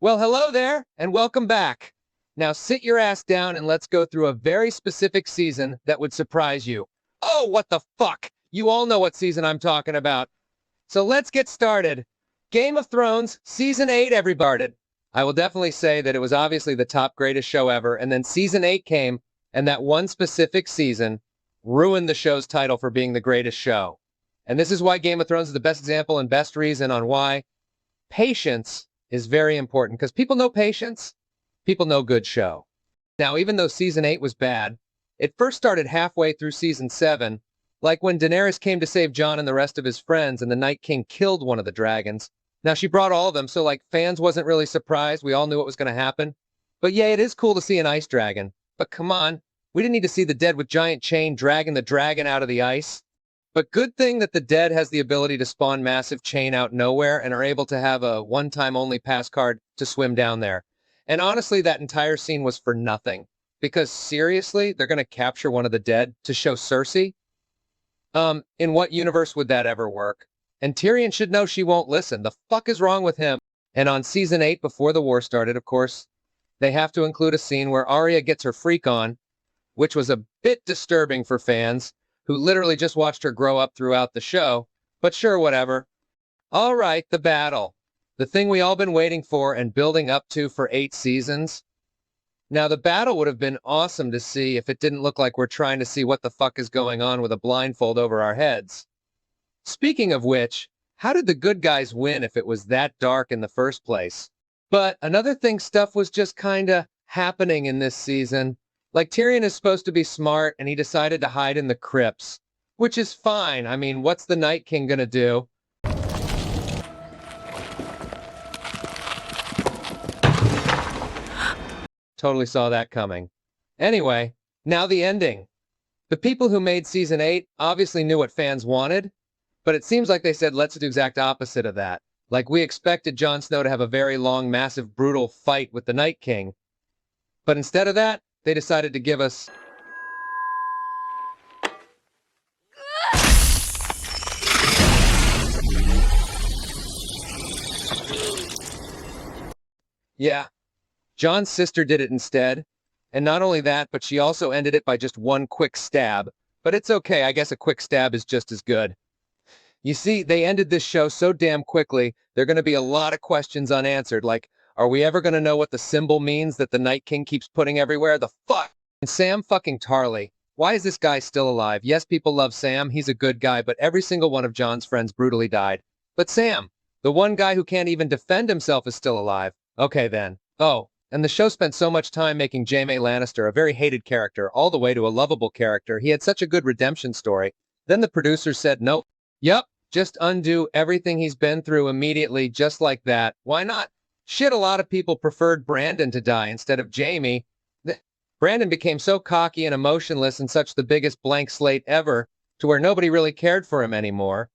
Well, hello there, and welcome back. Now sit your ass down and let's go through a very specific season that would surprise you. Oh, what the fuck? You all know what season I'm talking about. So let's get started. Game of Thrones, Season 8, everybody. I will definitely say that it was obviously the top greatest show ever, and then Season 8 came, and that one specific season ruined the show's title for being the greatest show. And this is why Game of Thrones is the best example and best reason on why patience is very important, because people know patience, people know good show. Now, even though Season 8 was bad, it first started halfway through Season 7, like when Daenerys came to save Jon and the rest of his friends and the Night King killed one of the dragons. Now, she brought all of them, so like fans wasn't really surprised. We all knew what was going to happen. But yeah, it is cool to see an ice dragon. But come on, we didn't need to see the dead with giant chain dragging the dragon out of the ice. But good thing that the dead has the ability to spawn massive chain out nowhere and are able to have a one-time only pass card to swim down there. And honestly, that entire scene was for nothing. Because seriously, they're going to capture one of the dead to show Cersei? In what universe would that ever work? And Tyrion should know she won't listen. The fuck is wrong with him? And on Season 8, before the war started, of course, they have to include a scene where Arya gets her freak on, which was a bit disturbing for fans who literally just watched her grow up throughout the show, but sure, whatever. All right, the battle. The thing we all been waiting for and building up to for 8 seasons. Now, the battle would have been awesome to see if it didn't look like we're trying to see what the fuck is going on with a blindfold over our heads. Speaking of which, how did the good guys win if it was that dark in the first place? But another thing, stuff was just kinda happening in this season. Like, Tyrion is supposed to be smart, and he decided to hide in the crypts. Which is fine. I mean, what's the Night King gonna do? Totally saw that coming. Anyway, now the ending. The people who made Season 8 obviously knew what fans wanted, but it seems like they said let's do the exact opposite of that. Like, we expected Jon Snow to have a very long, massive, brutal fight with the Night King. But instead of that, they decided to give us yeah, Jon's sister did it instead. And not only that, but she also ended it by just one quick stab. But it's okay, I guess a quick stab is just as good. You see, they ended this show so damn quickly, there are going to be a lot of questions unanswered, like, are we ever going to know what the symbol means that the Night King keeps putting everywhere? The fuck? And Sam fucking Tarly. Why is this guy still alive? Yes, people love Sam, he's a good guy, but every single one of Jon's friends brutally died. But Sam, the one guy who can't even defend himself, is still alive. Okay then. Oh, and the show spent so much time making Jaime Lannister a very hated character, all the way to a lovable character. He had such a good redemption story. Then the producers said, nope. Yup, just undo everything he's been through immediately, just like that. Why not? Shit, a lot of people preferred Brandon to die instead of Jaime. Brandon became so cocky and emotionless and such the biggest blank slate ever, to where nobody really cared for him anymore.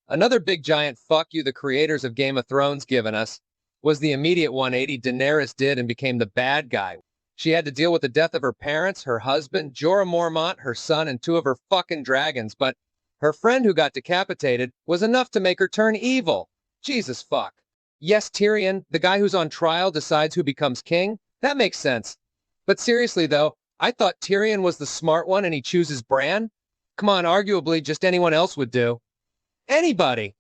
Another big giant fuck you the creators of Game of Thrones given us was the immediate 180 Daenerys did and became the bad guy. She had to deal with the death of her parents, her husband, Jorah Mormont, her son, and 2 of her fucking dragons, but her friend who got decapitated was enough to make her turn evil. Jesus fuck. Yes, Tyrion, the guy who's on trial, decides who becomes king. That makes sense. But seriously though, I thought Tyrion was the smart one and he chooses Bran? Come on, arguably just anyone else would do. Anybody!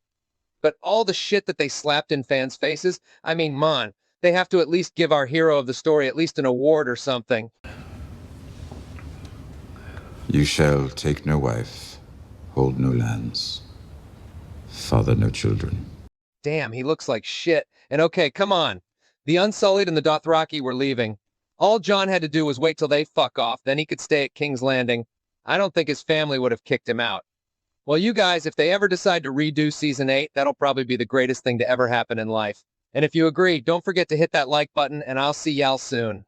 But all the shit that they slapped in fans' faces, I mean, man, they have to at least give our hero of the story at least an award or something. You shall take no wife, hold no lands, father no children. Damn, he looks like shit. And okay, come on. The Unsullied and the Dothraki were leaving. All Jon had to do was wait till they fuck off, then he could stay at King's Landing. I don't think his family would have kicked him out. Well, you guys, if they ever decide to redo Season 8, that'll probably be the greatest thing to ever happen in life. And if you agree, don't forget to hit that like button, and I'll see y'all soon.